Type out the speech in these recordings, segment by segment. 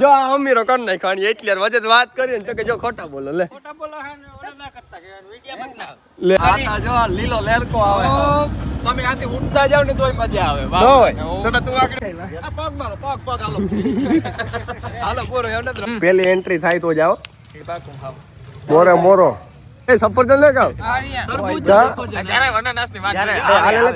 જો આ અમીરો કર નાખ ખાણી એટલે વજે વાત કરી ને તો કે જો ખોટા બોલો લે ખોટા બોલો હે ને ઓલા ના કરતા કે વિડિયો મત ના લે આતા જો આ લીલો લેરકો આવે તમે આથી ઉડતા જાવ ને તોય મજા આવે વાહ તો તું આગળ આ પગ મારો પગ હાલો હાલો પૂરો એમને પેલી એન્ટ્રી થાય તો જાઓ એ બાકુ ખાવ મોરો એ સફરજન લે કાવ આ અહીંયા જ્યારે અનાનાસ ની વાત કરી હાલે લે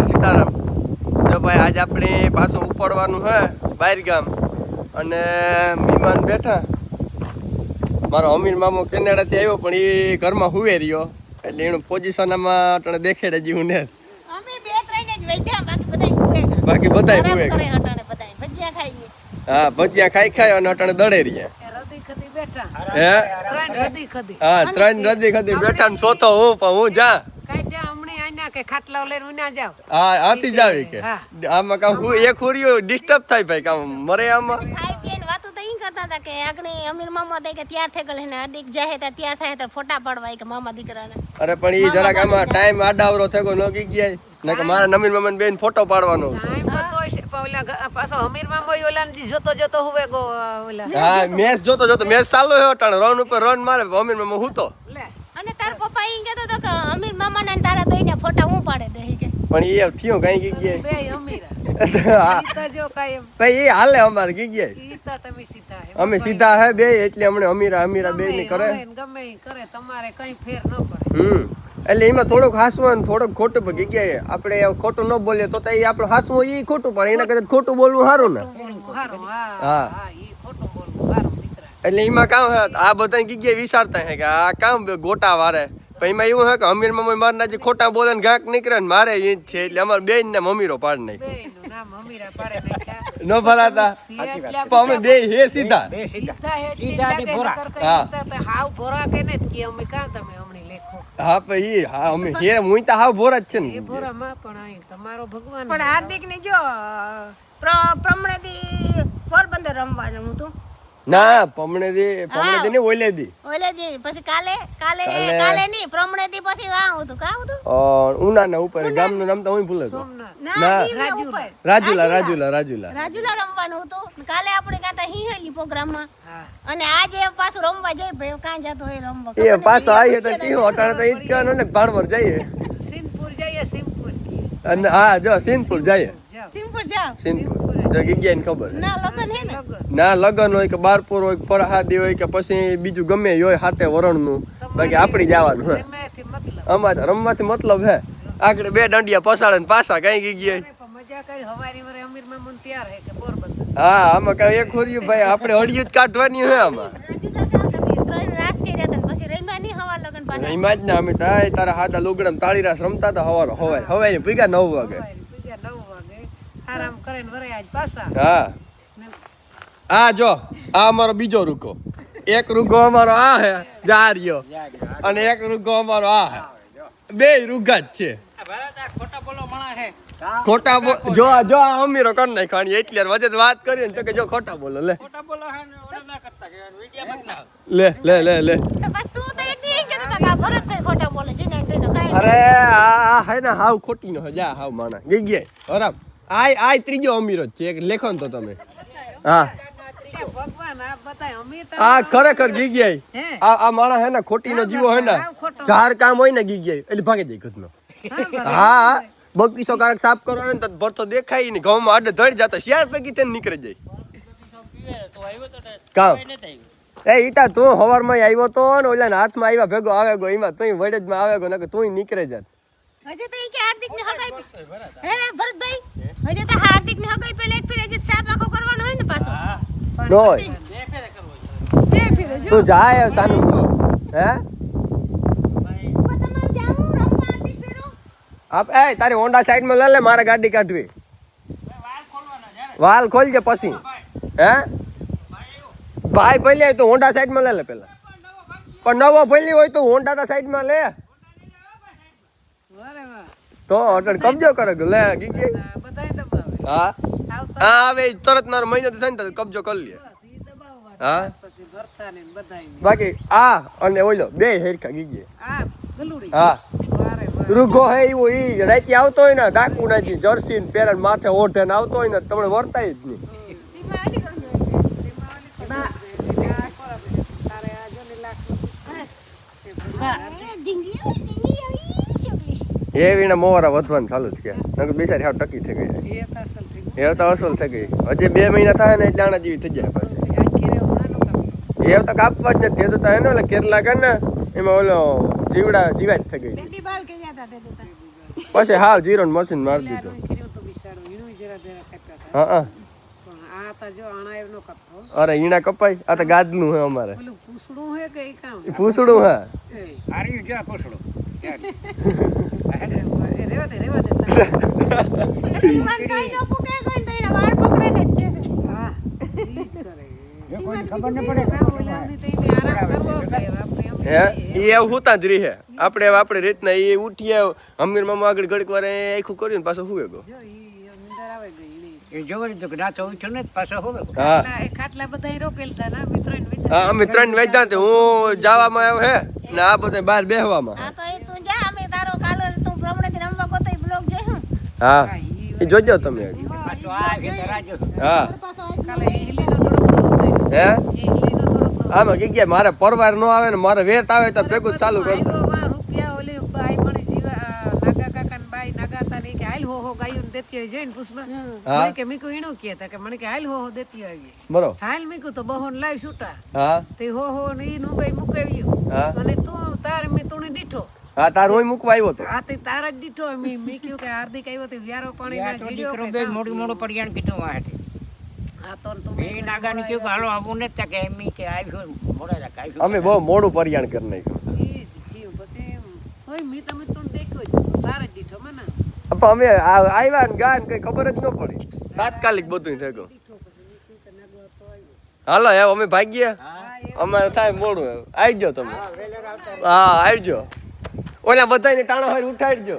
સીતારામ જો ભાઈ આજ આપણે પાછું ઉપાડવાનું હે બહાર ગામ અને મહેમાન બેઠા મારો અમીર મામો કેનેડાથી આવ્યો પણ એ ઘરમાં હુવે રહ્યો એટલે એનું પોઝિશનમાં અટણે દેખેડે જીવું ને અમે બે ત્રણ જ વૈદ્યા બાકી બધાય હુવે કરે હટાણે બધાય ભજીયા ખાઈ હા ભજીયા ખાઈ અને અટણે દડે રહ્યા રદી ખદી બેઠા હે ત્રણ રદી ખદી હા ત્રણ રદી ખદી બેઠા ને સોતો હું પણ હું જા કાઢ્યા હમણે આના કે ખાટલા લઈને ઉના જાવ હા આથી જાવી કે આમાં કામ હું એક હુરિયો ડિસ્ટર્બ થાય ભાઈ કામ મરે આમાં ખાઈ પીને વાતો તો ઈ કરતા હતા કે આગણી અમીર મામા દે કે તૈયાર થઈ ગલે ને અડીક જાહે તો તૈયાર થાય તો ફોટા પાડવાય કે મામા દીકરાને અરે પણ ઈ જરાક આમાં ટાઈમ આડાવરો થયો ન ગઈ ગયા ને કે મારા નમીર મામાને બેન ફોટો પાડવાનો ટાઈમ તો છે ઓલા પાછો અમીર મામા ઓલા જોતો હુવે ગો ઓલા હા મેચ જોતો મેચ ચાલુ હે અટાણ રન ઉપર રન મારે અમીર મામા હું તો લે અને તાર પપ્પા ઈ કહેતો તો કે અમીર મામા ને તારા બેયના ફોટા હું પાડે દે કે પણ એ થયો કઈ ગઈ ગયા બે અમીરા ઈ તો જો કાયમ ભાઈ એ હાલે અમારે ગઈ ગયા ઈ તો તમે સીધા હે અમે સીધા હે બે એટલે હમણે અમીરા બે ની કરે ગમે ઈ કરે તમારે કઈ ફેર ન પડે એટલે એમાં થોડુંક હાસવું થોડુંક ખોટું પણ ગયા આપણે ખોટું ન બોલીએ તો એ આપણું હાસવું એ ખોટું પણ એના કરતા ખોટું બોલવું સારું ને હા ઈ ખોટું બોલવું સારું દીકરા એટલે એમાં કામ હે આ બધા જગ્યાએ વિચારતા હે કે આ કામ ગોટા વારે પણ એમાં એવું હે કે અમીર મમ્મી મારના જે ખોટા બોલે ને ગાંક નીકળે ને મારે એ જ છે એટલે અમારે બેન ને મમ્મીરો પાડ નાખી બેયનું નામ અમીરા પાડે નાખ્યા ન ભરાતા પણ અમે બે હે સીધા સીધા હે સીધા ની ભોરા હા હાવ ભોરા કે ને કે અમે કાં તમે હમણી લેખો હા પછી હા અમે હે હું તો હાવ ભોરા જ છે ને એ ભોરા માં પણ અહીં તમારો ભગવાન પણ હાર્દિક ને જો પ્રમણેથી પોરબંદર રમવાનું હતું ના પમણેથી ને ઓલેથી પછી કાલે ની પ્રમણેથી પછી વાવ હતું કાવ હતું ઉનાના ઉપર ગામનું નામ તો હું ભૂલે તો રાજુલા રમવાનું હતું કાલે આપણે ગાતા હિહેલી પ્રોગ્રામમાં અને આજે પાછું રમવા જઈ ભાઈ કાં જાતો હોય રમવા એ પાછો આવીએ તો ટીહો અટાણે તો ઈ જ કહેવાનું ને ભાણવર જઈએ સિંહપુર અને હા જો સિંહપુર જઈએ સિંહપુર જો ગીગ્યા ને ખબર ના લગન હે ને ના લગન હોય કે બારપુર હોય કે ફરહાદી હોય કે પછી બીજું ગમે હોય હાથે વરણનું બાકી આપડી જવાનું હે અમારે રમવાથી મતલબ હે આગળ બે દંડિયા પસાડે ને પાછા કઈ ગીગ્યા મજા કરી હવારી વરે અમીર મામુન તૈયાર હે કે પોરબંદર હા આમાં કઈ એક ખોર્યું ભાઈ આપણે હળિયું જ કાઢવાની હે આમાં એમાં જ ને અમે તારા હાથા લુગડા તાળી રાસ રમતા હતા હવારે ભીગા 9 વાગે આરામ કરીને વરે આજ પાછા હા આ જો આ અમારો બીજો રૂકો એક રૂગો અમારો આ હે જારિયો અને એક રૂગો અમારો આ હે બે રૂગા જ છે ખોટા બોલો મણા હે ખોટા જો આ અમીરો કર નાખ ખાણી એટલે વજે વાત કરી ને તો કે જો ખોટા બોલો લે ખોટા બોલો હે ને ઓલા ના કરતા કે વિડિયો મત ના લે બસ તું તો એક દી કે તો કા ભરતભાઈ ખોટા બોલે છે ને તો કાઈ અરે આ હે ને હાવ ખોટી નો જા હાવ માણા ગઈ ગયા હરામ આય ત્રીજો અમીરો છે એક લેખો ને તો તમે હા ભગવાન આ બતાય અમીર આ ખરેખર ગઈ ગયા આ માણા હે ને ખોટી નો જીવો હે ને ચાર કામ હોય ને ગઈ ગયા એટલે ભાગે જાય ઘરનો હા બગીચો કારક સાફ કરવાનો ને તો ભરતો દેખાય ને ઘઉંમાં આડે ધડ જતા શિયાળ પૈકી તેને નીકળી જાય કામ ઈટા તું હવારમાં આવ્યો તો ને ઓલા હાથમાં આવ્યા ભેગો આવે ગો એમાં તું વડેજમાં આવે ગો ને તું નીકળે જાત હજે તો ઈ કે હાર્દિક ને હગાઈ હે ભરતભાઈ હજે તો હાર્દિક ને હગાઈ પેલે એક ફેર હજે સાફ આખો કરવાનો હોય ને પાછો નોય બે ફેર જો તું જાય સાનું હે આપ એ તારી હોન્ડા સાઈડ માં લે મારે ગાડી કાઢવી વાલ ખોલજે પછી હે ભાઈ ભલે તો હોન્ડા સાઈડ માં લે પેલા પણ નવો ભલી હોય તો હોન્ડા તો સાઈડ માં લે તો અટણ કબજો કરે લે ગી હા હા હવે તરત નાર મહિનો થાય ને તો કબજો કરી લે હા બાકી આ અને ઓલો બે હેરખા ગી ગયા હા રૂગો હે એવો ઈ રાતે આવતો હોય ને ડાકુ નાખી જર્સી ને પેરણ માથે ઓઢે ને આવતો હોય ને તમને વર્તાય જ નહીં. એ વીણા મોવારા વધવાનું ચાલુ જ કે નકર બિચારી હાવ ટકી થઈ ગઈ. એ તો અસલ થઈ ગઈ. હજી 2 મહિના થાય ને એટલે આના જેવી થઈ જાય પાછી. એ તો કાપવા જ નથી. એ તો એને ઓલા કેરલા કે ને એમાં ઓલો જીવડા જીવા જ થઈ ગઈ. પછી હાવ જીરો મશીન મારી દીધું. હા અરે ઈણા કપાઈ. આ તો ગાદલું હે અમારે. પૂછડું હે. હુતા જ રહે. આપણે રીતના એ ઉઠીએ અમીર મામા આગળ ઘડીક વાર આખું કર્યું ને પાછો હુએ ગયો. અમે 3 વાગ્યા હું જવામાં આવ્યો હે ને આ બધા બહાર બેહવામાં. હા એ જોજો તમે. હા હે આમાં કે ગયા મારે પરવાર નો આવે ને મારે વેત આવે તો ભેગું ચાલુ કરી દો. હા તાર હોય મૂકવા આવ્યો તો. તારા જ દીઠો મેં કીધું કે હાર્દિક આવ્યો તો વ્યારો પાણી મોડું મોડું પડિયાણ કીધું વાહે અમે બહુ મોડું પરિયાણ કરી નાખ્યું. અમે આવ્યા ને ગાન કઈ ખબર જ ન પડી. તાત્કાલિક બધું થઈ ગયું. હાલો હવે અમે ભાગ્યા. અમારે થાય મોડું. આવી જાઓ તમે. હા આવજો. ઓલા બધાને ટાણો હોય ઉઠાડજો.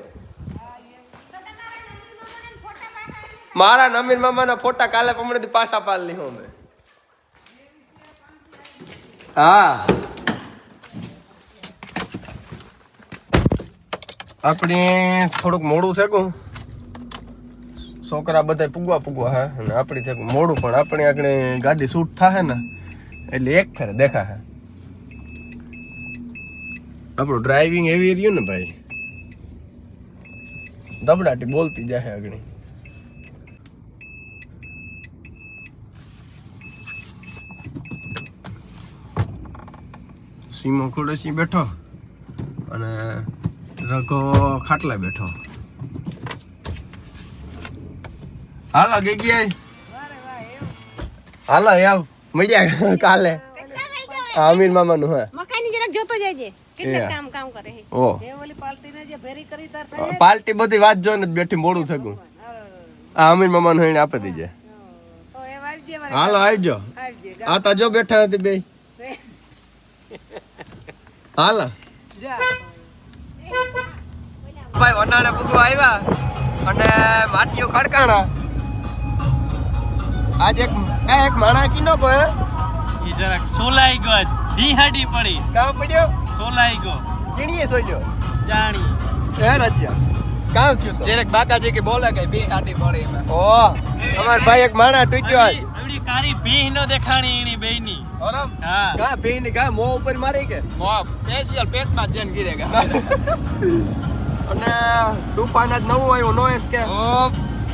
મારા નમીર મામાના ફોટા કાલે પમણેથી પાછા પાડી લીધો અમે. હા આપણે થોડુંક મોડું થયું. છોકરા બધા પૂગવા હે અને આપણે થયું મોડું પણ આપણે આગળ ગાડી શૂટ થાય ને એટલે એક ફેર દેખા હે. આપણું ડ્રાઇવિંગ એવી રહ્યું ને ભાઈ દબડાટી બોલતી જાય આગળ. સીમો ખુડસી બેઠો અને રઘો ખાટલા બેઠો. હાલો ગઈ હાલો આવ મળ્યા કાલે. અમીર મામા નું હે મકાઈની જરાક જોતો જજે કેટલા કામ કરે હે. ઓ એ ઓલી પાર્ટીને જે ભેરી કરી તાર થાય. પાર્ટી બધી વાત જોઈને જ બેઠી મોડું થયું. આ અમીર મામા નું એને આપી દીજે. તો એ વાજે હાલો આવજો. આ તો જો બેઠા હતી બે. હાલો ભાઈ વનાળે પૂગવા આવ્યા અને માટીઓ ખડકાણા. આજ એક માણા કીનો કોઈ ઈ જરાક સોલાઈ ગયો ધી હાડી પડી કામ પડ્યો સોલાઈ ગયો કેણીએ સોજો જાણી હે રજ્યા કામ થયું તો જેરેક બાકાજી કે બોલે કે બે હાડી પડી એમાં. ઓ અમાર ભાઈ એક માણા તૂટ્યો આજ. એવડી કારી ભીહ નો દેખાણી એની બેયની. ઓરમ હા કા ભીની કા મોં ઉપર મારી કે મોપ સ્પેશિયલ પેટમાં જન ગીરેગા. અને તુફાન જ નવું આવ્યું નો એસ કે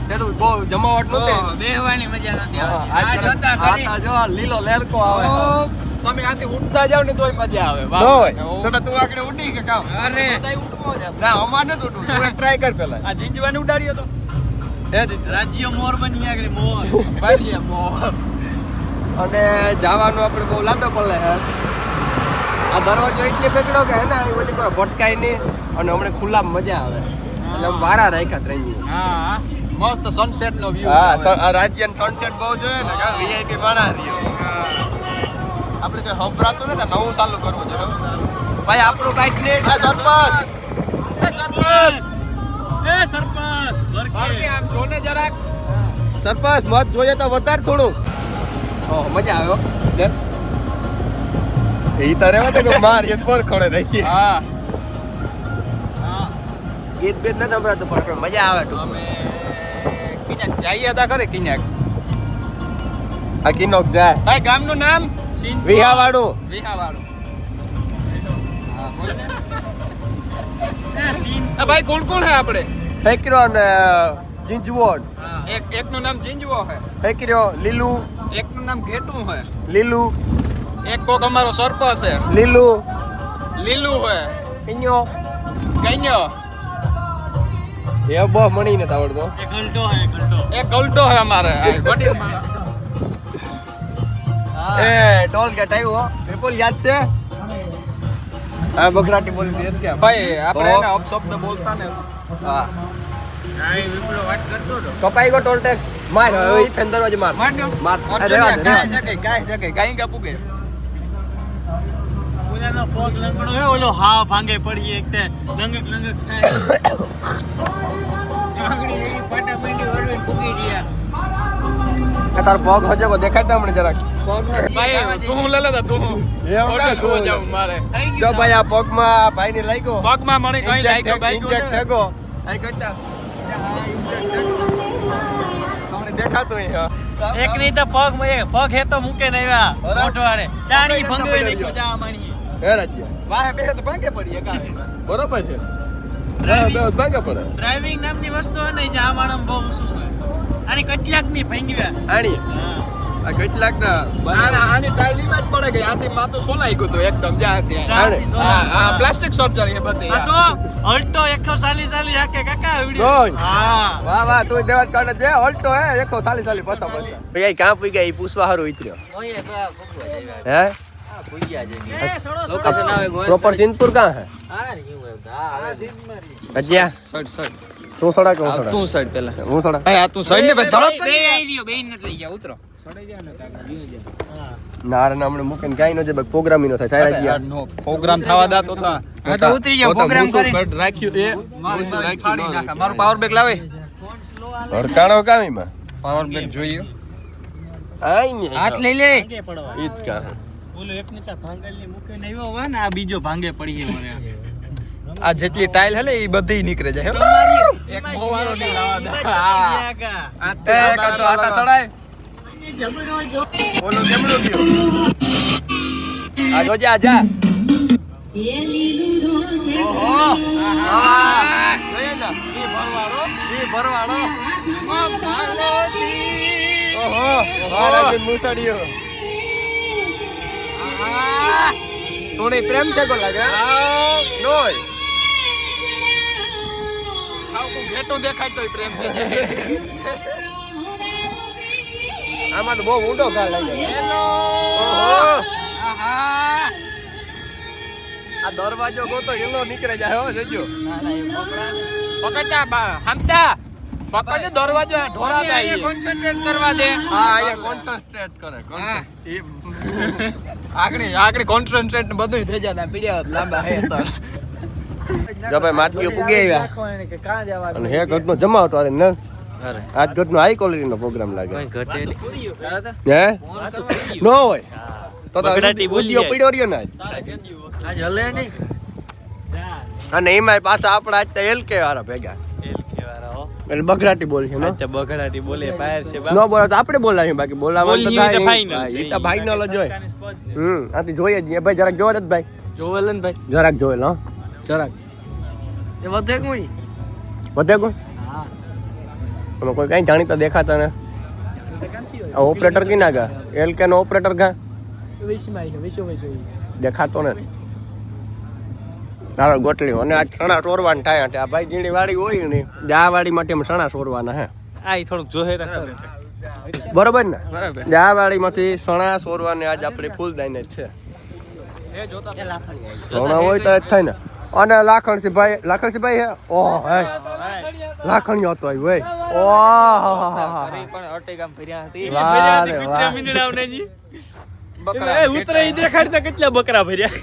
તે તો બહુ જમાવટ નહોતી. બેહવાની મજા નથી હા, આવતી. આ જોતા આ તો જો આ લીલો લેરકો આવે. તમે આથી ઉડતા જાવ ને તોય મજા આવે. ન હોય તો તું આગળ ઉડી કે કામ અરે બધાય ઉડવો જ. ના અમાર નથી ઉડવું. તું એક ટ્રાય કર પેલા. આ જીંજવાને ઉડાડ્યો તો હે દીદી રાજ્ય મોર બની આગળ મોર બારીએ મોહ. અને જવાનું આપણે બહુ લાંબે પડે હે. આ દરવાજો એટલે બેગડો કે હે ને ઓલી પર ભટકાય નહીં અને હમણાં ખુલ્લા મજા આવે એટલે આમ વારા રાખ્યા ત્રણની. હા મસ્ત સનસેટ નો વ્યૂ. હા આ રાજ્યન સનસેટ બહુ જોઈએ ને કા વીઆઈપી માણા રહ્યો. આપણે કઈ હંભરાતું ને નવું ચાલુ કરવું છે ભાઈ. આપણું કાંઈક નહીં. આ સરપંચ સરપંચ બાકી આમ જોને જરાક સરપંચ મત જોઈએ તો વધારે થોડું. ઓહ મજા આવ્યો એ તો રેવા દે કે માર એક પર ખડે રાખી. હા ગીત બીત નથી સંભળાતું પણ આપણે મજા આવે અમે કિન્યાક જઈએ હતા ખરે કિન્યાક. આ કિનોક જાય ભાઈ ગામનું નામ વિહાવાડું વિહાવાળું. હા બોલ ને. ભાઈ કોણ કોણ હે આપણે ફેકરો ને જીંજવોડ એકનું નામ જીંજવો છે, ફેકરો લીલું એકનું નામ ઘેટું છે, લીલું એક કોક અમારો સરપંચ છે લીલું લીલું છે, કિન્યો કઈન્યો એ બહુ મણી નથી આવડતો એક ગલટો છે અમારે આ વડીલ માણસ. એ ટોલ ગેટ આવ્યો પેપલ યાદ છે આ બગરાટી બોલી દેશ કે ભાઈ આપણે એને અપશબ્દ બોલતા ને. હા વિપુલો વાત કરતો હતો કપાઈ ગયો ટોલ ટેક્સ માર હવે ઈ ફેન દરવાજે માર માર દો. માર અર્જુનિયા કાંઈ જગ્યાએ કાંઈ કા પૂગે. ઓલાનો પગ લંગડો હે ઓલો હા ભાંગે પડી એક તે લંગક લંગક થાય આગળી એની પાટા માંડી વળવી ફૂકી રહ્યા કે તાર પગ હજે કો દેખાડતા મને જરાક ભાઈ તું લે લેતા તું એવું કાં તું જાવ મારે જો ભાઈ આ પગમાં આ ભાઈને લાગ્યો પગમાં મને કઈ લાગ્યો ઇન્જેક્ટ બાઈક થયો આ કરતા તમને દેખાતું અહીં એક ની તો પગ પગ હે તો મૂકે ને આવ્યા મોટવાડે ચાણી ભંગવે ને જા માણી હે રાજ્યા વાહે બે તો ભાગે પડીએ કાંઈ. બરોબર છે ભાગે પડે ડ્રાઇવિંગ નામની વસ્તુ હે ને જે આ માણસ બહુ શું છે આની કેટલાક ની ભંગવ્યા આણી આ કેટલાક ના આની ટાઈલીમાં જ પડે ગઈ આથી માથું સોલાઈ ગયું હતું એકદમ જ્યાં ત્યાં. ચારથી સોલા. આ પ્લાસ્ટિક સર્જરી એ બધી આ શું અલ્ટો 140 હાકે કાકા રોજ. આવડી હા વાહ વાહ તું દેવાત કાઢે છે ઓલ્ટો હે એકો સાલી સાલી પસા પસા ભાઈ કાં પૂઈ ગયા ઈ પૂછવા હારું ઉતર્યો હે લોકેશન આવે પ્રોપર સિંધપુર કાં હે અજ્યા સડ સડ તું સડા કે હું સડા તું સડ પેલા હું સડા ભાઈ આ તું સડ ને ભાઈ ઝડપ બે કરી આઈ રહ્યો બેન નથી લઈ ગયા ઉતરો ના રે નામણે મૂકીને કાઈ નો જે ભાઈ પ્રોગ્રામ નો થાય થાય રાજ્યા નો પ્રોગ્રામ થવા દાતો તો હા તો ઉતરી જાવ પ્રોગ્રામ કરી રાખ્યું એ ફાડી નાખા મારું પાવર બેગ લાવે હરકાણો કામીમાં પાવર બેગ જોઈએ આઈ મે હાથ લઈ લે ઈ જ કા બોલો એક ની તા ભાંગલ ની મૂકે ને આવ્યો હોય ને આ બીજો ભાંગે પડી ગયો મને આ જેટલી ટાઈલ હે ને એ બધી નીકળે જાય હો. એક મોવારો ની લાવા દે આ તે કતો આતા સડાય ઓલો કેમનો થયો આ જોજે આ જા ઓહો આ જોયે ને ઈ ભરવાડો ઓહો મારા બી મુસડીયો તોને પ્રેમ છે કો લાગે નોય ખાવ કો ઘેટો દેખાય તોય પ્રેમ થઈ જાય. આમાં તો બહુ ઊંડો ઘા લાગ્યો ઓહો આ દરવાજો ગોતો એલો નીકળે જાય હો જજો પકડતા બા હમતા પકડ દરવાજો ઢોરા જાય કોન્સન્ટ્રેટ કરવા દે હા અહીંયા કોન્સન્ટ્રેટ કરે આગળ કોન્સન્ટ્રેટ ને બધું થઈ જાય પીડ્યા લાંબા હે તો જો ભાઈ માટકીઓ પૂગી આવ્યા અને હે ઘટનો જમાવતો અરે ન આજ ઘટનો હાઈ ક્વોલિટી નો પ્રોગ્રામ લાગે હે નો હોય તો બગડાટી બોલી ઉદ્યો જાય. પડ્યો રહ્યો ને આજ આજ હલે નહીં અને એમાંય પાછા આપણા આજ તો એલકે વાળા ભેગા એટલે બગડાટી બોલ છે ને બગડાટી બોલે ફાયર છે નો બોલા તો આપણે બોલાવીએ બાકી બોલાવાનું તો થાય ફાઇનલ ઈ તો ફાઇનલ જ હોય આથી જોઈએ જ ભાઈ જરાક જોવો જ ભાઈ જોવેલ ને ભાઈ જરાક જોવેલ હો જરાક એ વધે કોઈ વધે કોઈ હા એમાં કોઈ કઈ જાણીતા દેખાતા ને આ ઓપરેટર કી ના ગા એલકે નો ઓપરેટર ગા દેખાતો ને હાલો ગોટલી અને આ ચણા ચોરવાના થાય આ ભાઈ જીણી વાડી હોય ને આ વાડી માટે અમે ચણા ચોરવાના હે આ ઈ થોડુંક જોહે રાખો બરોબર ને બરાબર આ વાડીમાંથી ચણા ચોરવાને આજ આપણે ફૂલદાઈને જ છે એ જોતા ચણા હોય તો જ થાય ને અને લાખણસિંહ ભાઈ હે ઓહ હે લાખણીઓ હતો આવ્યો હે ઓહ પણ અટેગામ ફર્યા હતી વાહ રે વાહ. બકરા ઉતરે ઈ દેખાડતા કેટલા બકરા ભર્યા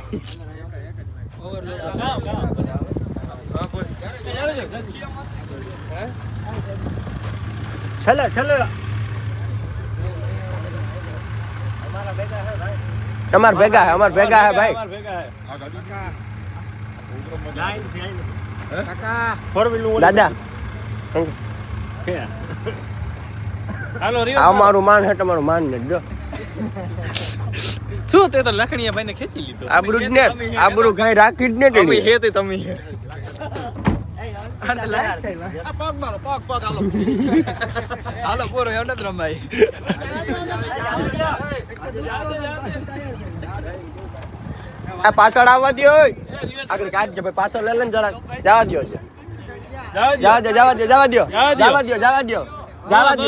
છલે અમાર ભેગા હે ભાઈ દાદા હાલો રે આ મારું માન હે તમારું માન ને જો શું તે તો લખણીયા ભાઈને ખેંચી લીધો આબરૂ જ ને આબરૂ ગાય રાખી જ ને તમે તેની. હે તે તમે હે હાલો પૂરો એમ નથી રમાય આ પાછળ આવવા દો ઓય આગળ કાઢજો ભાઈ પાછળ લઈ લે ને જરા જવા દો જવા દો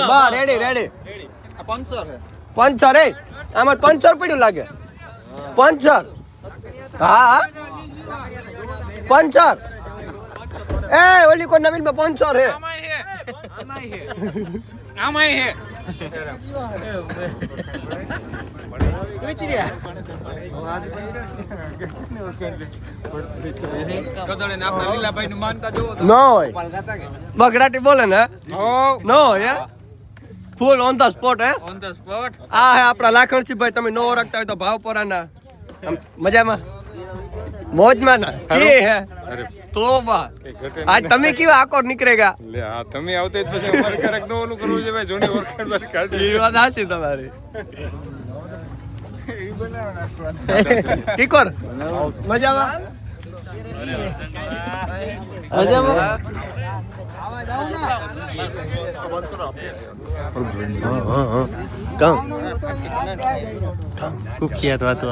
બસ રેડી પંચર હે આમાં પંચર પડ્યું લાગે પંચર હા પંચર એ ઓલી કોઈ નવીન માં પંચર હે આમાંય હે કદળે ને આપણા લીલાભાઈ નું માનતા જોવો તો ન હોય બગડાટી બોલે ને ન હોય ફૂલ ઓન ધ સ્પોટ હે ઓન ધ સ્પોટ આ હે આપણા લાખણસિંહ ભાઈ તમે નો ઓળખતા હોય તો ભાવપરાના આમ મજામાં મોજમાં ના કે હે તો બા આજ તમે કેવા આકોર નીકળેગા લે હા તમે આવતે જ પછી અમારે ક્યારેક નો ઓલું કરવું છે ભાઈ જોની ઓળખાણ બસ કાઢી એ વાત સાચી તમારી ઠીકોર મજામાં કુખ્યાત વાતો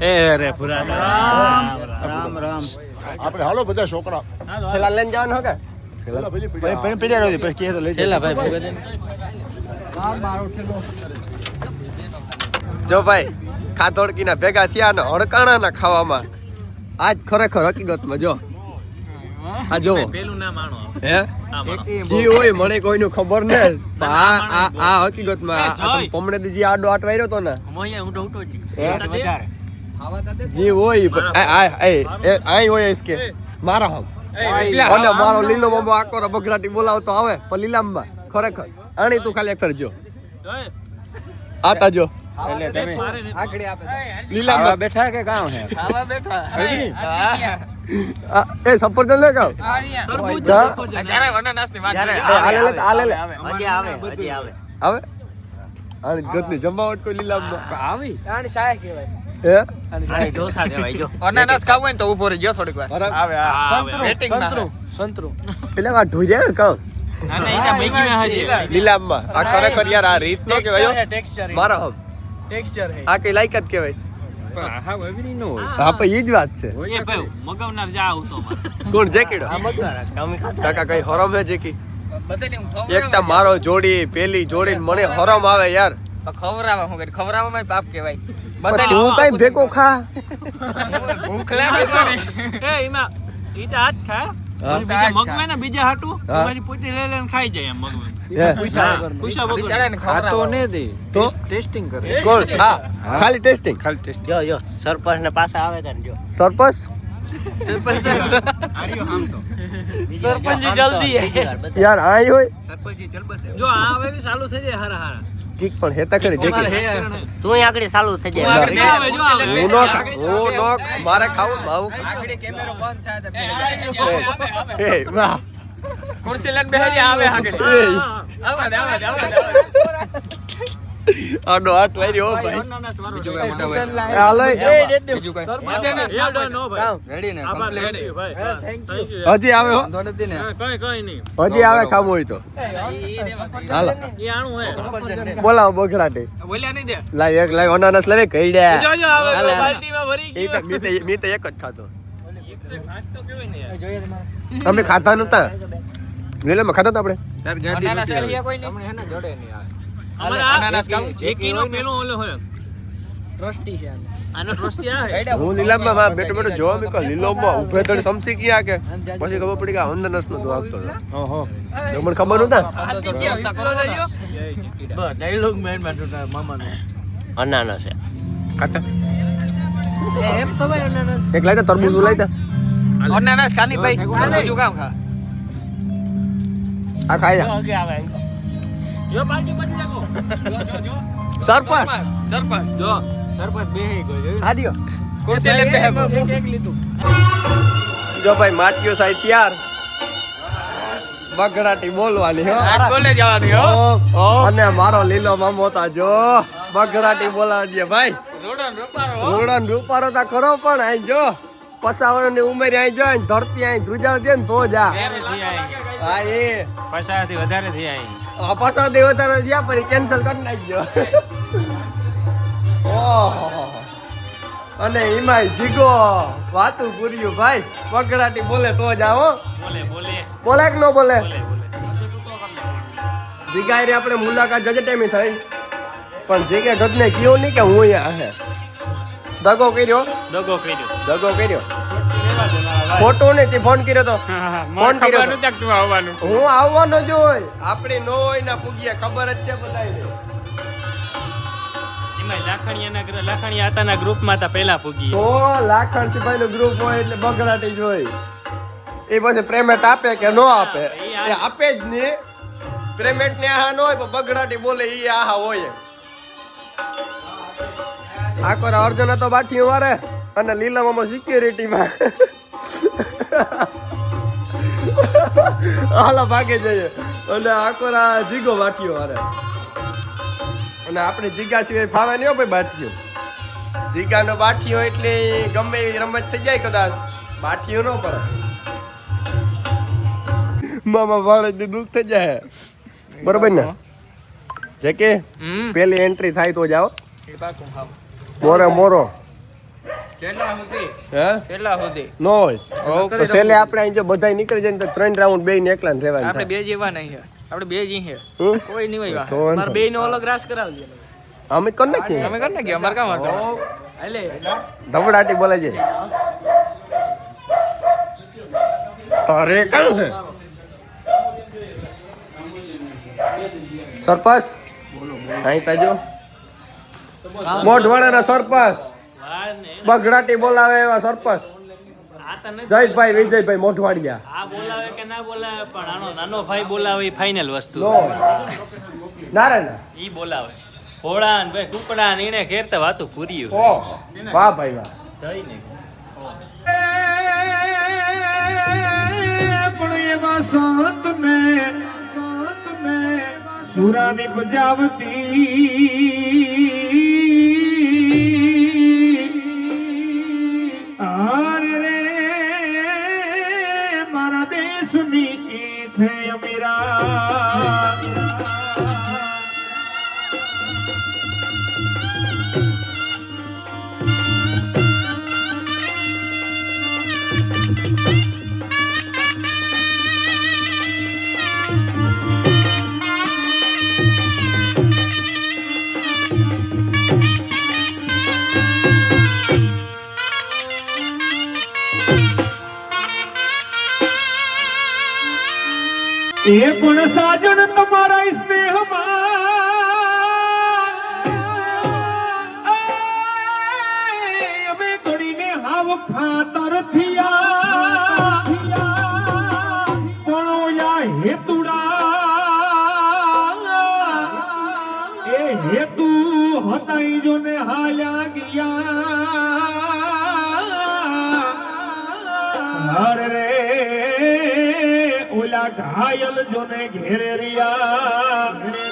એ રે પુરા આપણે હાલો બધા છોકરા પેલા લઈને જવાનું હો કે જો ભાઈ ખાધોડકીના ભેગા થયા ને હડકાણાના ખાવામાં આજ ખરેખર હકીકતમાં જો આ જો પેલું ના માણો હે જી હોય મને કોઈનું ખબર ને આ હકીકતમાં આ તમે પમણેથી જે આડો આટ વાયરો તો ને મોયા ઉઠો ઉઠો જી હોય આઈ હોય इसके મારા હમ અને મારો લીલો મામો આકોરા બગડાટી બોલાવતો આવે પણ લીલામાં ખરેખર આણી તું ખાલી એક ફેર જો આતા જો લીલામાં બેઠા કે કામ હે એ સફરજન લે કાવ જ્યારે અનાનાસ ની વાત આલે લે હજી આવે આવે આની ગતની જમાવટ કોઈ લીલામાં આવી આની સાય કહેવાય હે આની ઢોસા કહેવાય જો અનાનાસ ખાવું હોય ને તો ઊભો રહી ગયો થોડીક વાર આવે સંતરું પેલા વા ઢોઈ જાય કાવ ના ના ઈના મેગીમાં હજી લીલામાં આ ખરેખર યાર આ રીત નો કહેવાય ટેક્સચર મારા હમ ટેક્સચર હે આ કઈ લાયકાત કહેવાય હા એવી નો હા પણ ઈ જ વાત છે એ ભાઈ મગાવનાર જા આવતો મારે કોણ જેકીડો કાકા કઈ હરમ હે જેકી એકતા મારો જોડી પેલી જોડી મને હરમ આવે યાર ખવરાવા હું ખવરાવામાં પાપ કહેવાય પણ તું કઈ ભેગો ખા ભૂખ લાગે થોડી એ ઈમાં ઈ તો આજ ખા બીજા મગવે ને બીજા હાટું તમારી પોતે લઈ લઈને ખાઈ જાય એમ મગવે પૈસા બિચારાને ખવરાવો તો ટેસ્ટિંગ કરે કોણ હા ખાલી ટેસ્ટિંગ જો સરપંચ ને પાછા આવે તને જો સરપંચ સરપંચજી જલ્દી યાર આઈ હોય જો આ આવે ને ચાલુ થઈ જાય હારા હારા કીક પણ હેતા કરી જેકી તું આગળ ચાલુ થઈ જાય હું નો મારે ખાવું ભાવું આગળ કેમેરો બંધ થાય તો એ વાહ ખુરશી લઈને બેહી આવે આગળ આવા આડો આટ વારી હો ભાઈ બીજું કઈ મોટા ભાઈ હાલો બીજું કઈ રેડી ને કમ્પ્લીટ હજી આવે હો કઈ નહીં હજી આવે ખાવું હોય તો હાલો ઈ આણું હે બોલાવો બગડાટે બોલ્યા નહીં દે લાય એક લાય અનાનસ લેવે કઈડ્યા જો જો આવે બાલ્ટીમાં ભરી એ ગયો તો મી તો એક જ ખાતો ફાસ્ટ તો કેવાય ને યાર અમે ખાતા નતા લીલામાં ખાતા હતા આપણે તાર ગાડી અનાનાસ ખાલી કોઈ નહીં હમણે જોડે નહીં અમારે અનાનાસ ખાવું છે એકીનો પેલો ઓલો હોય ટ્રસ્ટી છે આનો ટ્રસ્ટી આ હે હું લીલામાં માં બેટો બેટો જોવા મી કો લીલોમાં ઉભે તડ સમસી ગયા કે પછી ખબર પડી કે અનાનસ નો દો આપતો હતો ઓહો મને ખબર નતા ડાયલોગ મેન મારા મામાનો અનાનસ છે ખાતા એમ તો ભાઈ અનાનસ એક લાયતા તરબૂચ લાયતા અનાનાસ ખાની ભાઈ બીજું કામ ખા આ ખાઈ જા ઓકે આવે જો બાલ્ટી બચી જાકો સરપંચ જો સરપંચ બેહી ગયો હાડ્યો ખુરશી લઈને બેહી એક લીધું જો ભાઈ માટીઓ થાય ત્યાર બગડાટી બોલવાની હો બોલે જવાની હો અને મારો લીલો મામો તા જો બગડાટી બોલાવજે ભાઈ રોડન રૂપારો તા ખરો પણ આઈ જો 50 વર્ષની ઉંમરે આઈ જો ધરતી આઈ ધ્રુજાવ દે ને તો જા હા એ 50 થી વધારે થઈ આવી 50 થી વધારે જ્યાં પણ કેન્સલ કરી નાખજો ઓહો અને એમાંય જીગો વાતું પૂર્યું ભાઈ બગડાટી બોલે તો જાઓ બોલે કે ન બોલે જીગા રે આપણે મુલાકાત જજે ટાઈમે થઈ પણ જીગે ગદને કીધું નહીં કે હું અહીંયા હે દગો કર્યો ફોટો ને તે ફોન કર્યો તો ફોન કર્યો હું આવવાનો જ હોય આપણે નો હોય ના પૂગીએ ખબર જ છે બધાને લાખણિયાના ગ્રુપમાં તા પહેલા પૂગી તો લાખણ સિપાહી નું ગ્રુપ હોય એટલે બગડાટી જ હોય એ પછી પેમેન્ટ આપે કે નો આપે એ આપે જ નહીં પેમેન્ટ ને આહા ન હોય પણ બગડાટી બોલે એ આહા હોય આકોર અર્જુન તો બાઠી મારે અને લીલામાં સિક્યુરિટીમાં હાલા ભાગે જઈએ અને આકોર જીગો બાઠીઓ મારે અને આપણે જીગા સિવાય ફાવે નહીં ભાઈ બાઠીઓ જીગાનો બાઠીઓ એટલે ગમે એવી રમત થઈ જાય કદાચ બાઠીઓ ન પડે મામા વાળે દુઃખ થઈ જાય બરોબર ને જે કે પેલી એન્ટ્રી થાય તો જાઓ મોરો કેટલા સુધી નો હોય તો છેલ્લે આપણે અહીં જો બધા નીકળી જાય ને તો 3 રાઉન્ડ બે ને એકલા રહેવાનું આપણે બે જેવા નહીં હે આપણે બે જ હે કોઈ નહીં હોય તો માર બે નો અલગ રાસ કરાવજે અમે કર નાખીએ અમે કર નાખીએ અમાર કામ હતો એટલે ધબડાટી બોલે છે તારે કામ છે સરપંચ અહીં તાજો મોઢવાડાના સરપંચ બગડાટી બોલાવે એવા સરપંચ જયભાઈ વિજયભાઈ મોઢવાડિયા આ બોલાવે કે ના બોલાવે પણ આનો નાનો ભાઈ બોલાવે એ ફાઇનલ વસ્તુ નારાયણ ઈ બોલાવે ઘોડા ને ભાઈ કુકડા ને એને ઘેરતા વાતું પૂર્યું ઓ વાહ ભાઈ વાહ જઈને પણ એવા સંત મેં સુરાની બજાવતી આરે રે મારા દેશની છે અમીરા એ પણ સાજણ તમારા સ્નેહમાં અમે ઘડીને હાવ ખાતર થયા પણ ઓલા હેતુડા એ હેતુ હતા ઈ જો ને હાલ્યા ગયા હર રે ઓલા ઘાયલ જોને ઘેરે રિયા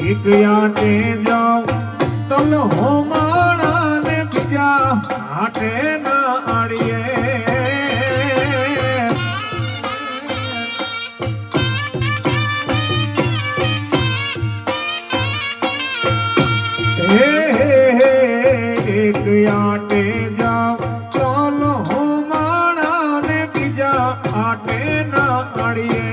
એક આટે જાવ તલ હોમાણા ને બીજા હાટે ના આડીએ એક આટે જાવ તલ હોમાણા ને બીજા હાટે ના આડીએ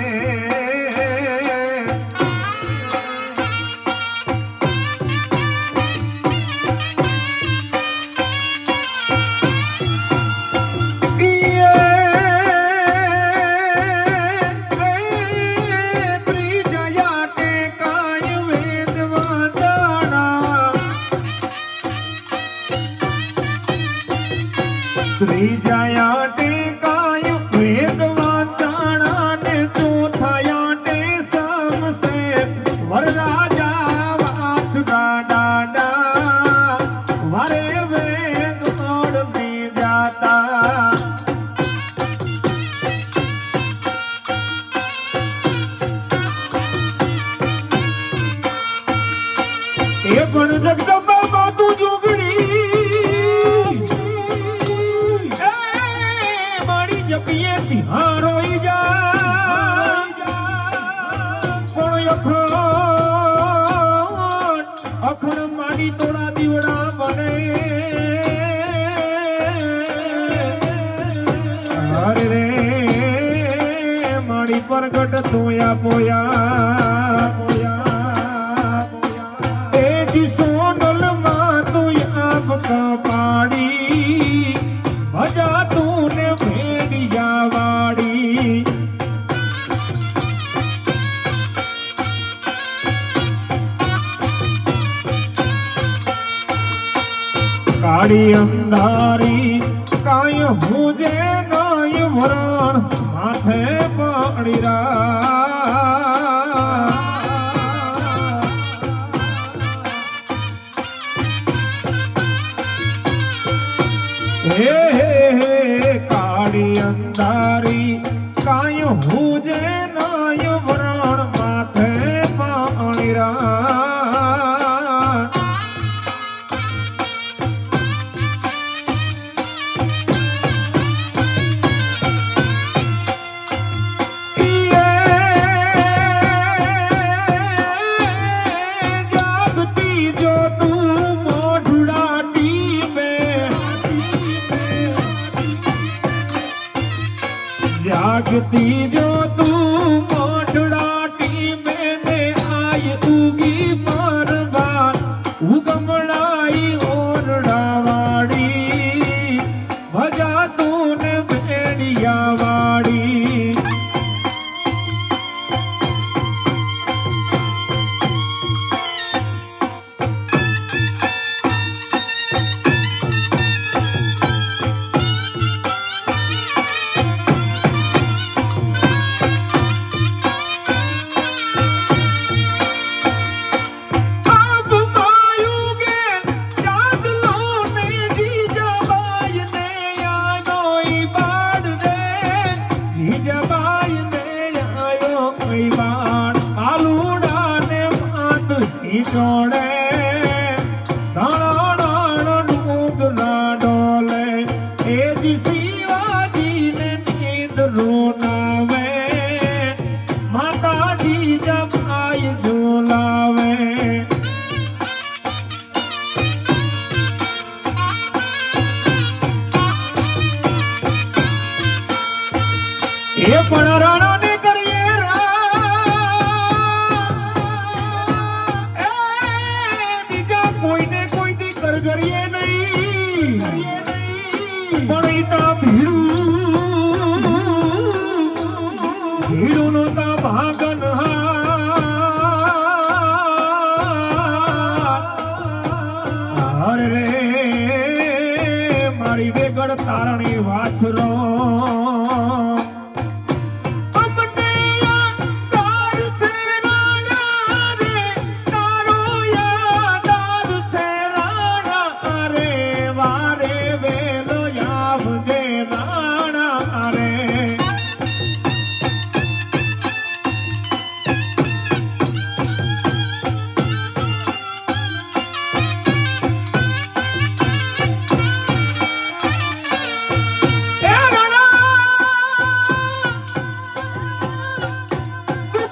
ત્રીજાયા ટેકાય વેદ વાંચણા ને ચોથાયા ટે સમસે વરરાજા વાસુડા દાડા વરે વેદ ઓડ મે જાતા એ પણ જગદંબા માતું જોગણી જપીએ ત્યાં રોઈ જા પણ અખણ માડી તોડા દીવડા બને હરે રે માડી પરગટ ધોયા પોયા એ દિસો ડોલમાં તું આપ કપાડી ભજા તું ને વાડી કાળી અંધારી કાય હુજે નાય વરણ માથે પાડી હે કાળી અંધારી કાય હુજે નાય વરણ માથે પાણી જાગતી જો તું મોઢડાટી બે જાગતી જો તું મોઢડાટી મેને આય ઉગી મારવા ઉગમડાઈ ઓરડાવાડી ભજા તું ને ભેડિયા વાડી જોડે દાણા ડૂગના ડોલે એ શિવાજીને નીંદ રોનાવે માતાજી જમાય ઝોલાવે એ પણ રાણાને કરીએ કોઈને કોઈથી કરગરીએ નહીં પણ ઈતા ભીડું નો તા ભાગન હરે રે મારી વેગળ તારણી વાછરો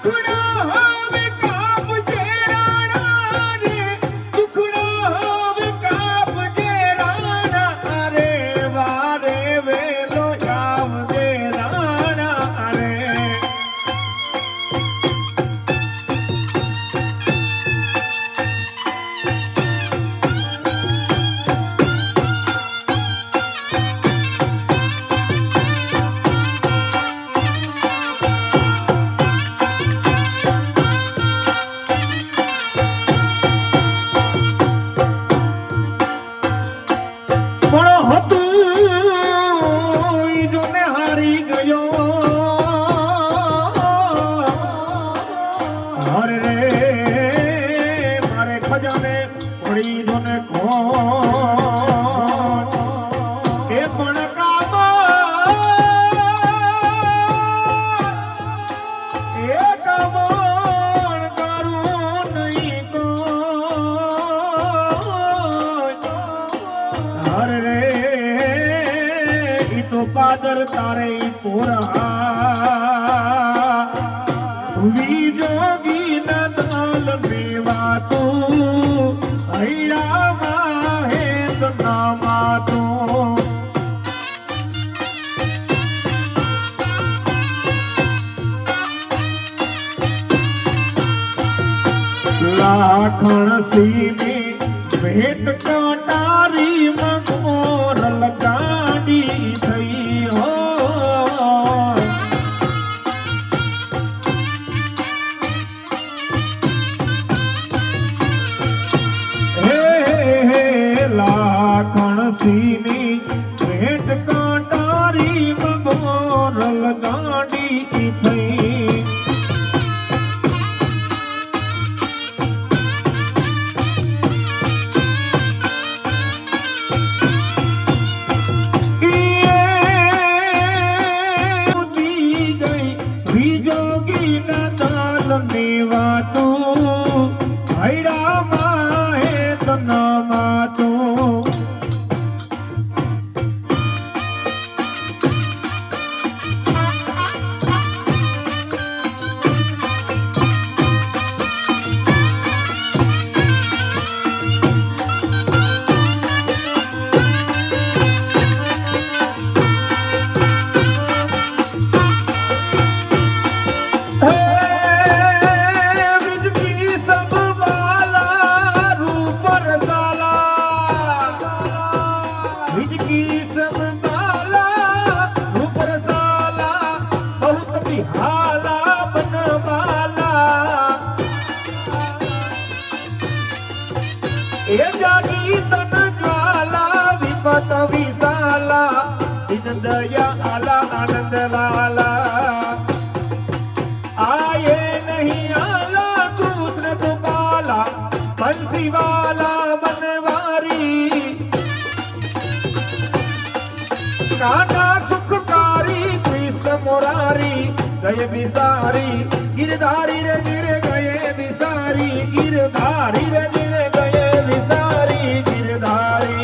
દુખડા હવે કાપજે રાણા રે, દુખડા હવે કાપજે રાણા રે, વારે વેલો આવજે રાણા રે. પણ હતું ઈ જોને હારી ગયો, હરે રે મારે ખજાને પડી જોને કોણ એ પણ કામ એ કામણ કરું નહીં કોઈ. હરે રે ઈ તો પાદર તારે ઈ પોરા વિજોગી ના દલ મેવા તું હૈરા માહે નામા તું. લાખણ સીની ભેટ કટારી મગોર લગાડી થઈ હો. હે હે લાખણ સીની ભેટ કટારી મગોર લગાડી થઈ. दया आला आनंद लाला आए नहीं आला दूसरे को पाला बंसी वाला बनवारी काना सुखकारी कृष्ण मुरारी गए बिसारी गिरधारी रे गिर गए बिसारी गिरधारी रे गिर गए बिसारी गिरधारी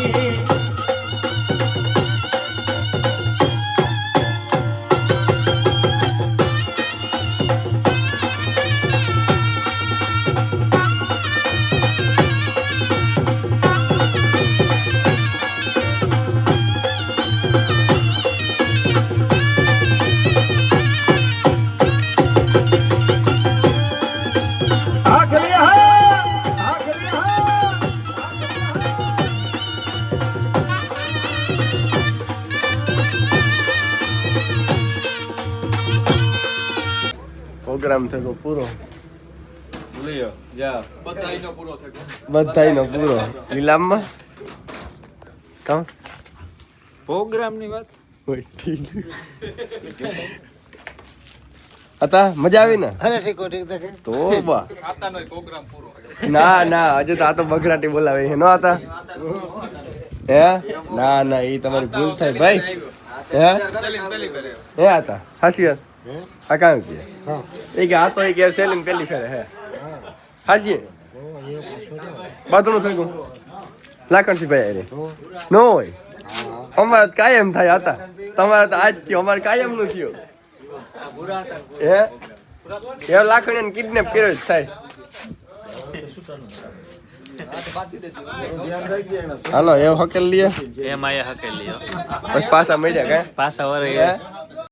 પ્રોગ્રામ થયો પૂરો લ્યો જા બધાયનો પૂરો લીલામમાં કામ પ્રોગ્રામ ની વાત હોય ઠીક હતા મજા આવી ને તો બા ના ના હજુ તો આ તો બગડાટી બોલાવે છે નો હતા હે ના ના એ તમારી ભૂલ થાય ભાઈ હે હે હતા હાસી વાત આ કામ કે એ કે આ તો એક સેલિંગ પેલી ફેરે હે હાસી બાથરૂમ થઈ ગયું લાકણસી ભાઈ અરે નો હોય અમારે કાયમ થાય હતા તમારે તો આજ થયો અમારે કાયમ નું થયું હે એ લાખણીને કિડનેપ કર્યો જ થાય. હાલો એ હકેલ લઈએ એમ આયા હકેલી હો. બસ પાછા મળ્યા કાંઈ પાછા વરે